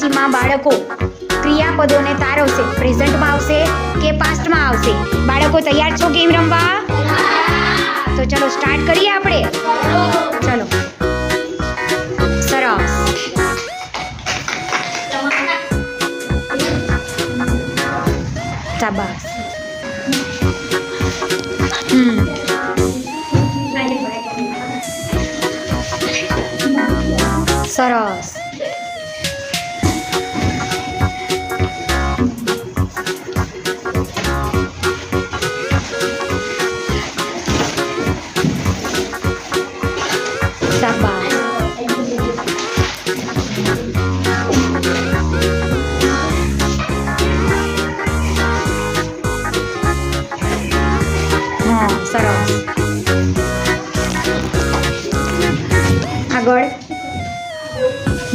અંગ્રેજીમાં બાળકો ક્રિયાપદોને તારવશે. પ્રેઝન્ટમાં આવશે કે પાસ્ટમાં આવશે? બાળકો તૈયાર છો ગેમ રમવા? તો ચલો સ્ટાર્ટ કરીએ આપણે. ચલો સરસ. શાબાશ. સરસ. શાબાશ. હા સરસ. આગળ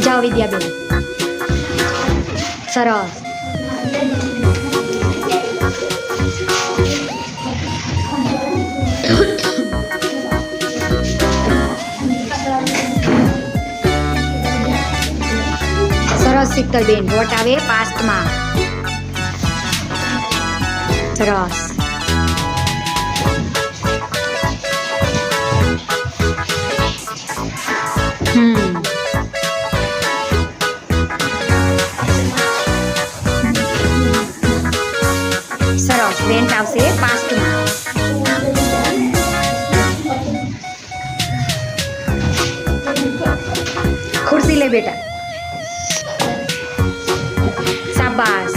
જાઓ વિદ્યાબેન. સરસ. સરસ શીતલબેન. વોટ આવે પાસ્ટમાં? સરસ. સરસ. વેન્ટ આવશે પાસ્ટમાં. ખુરશી લે બેટા. શાબાશ.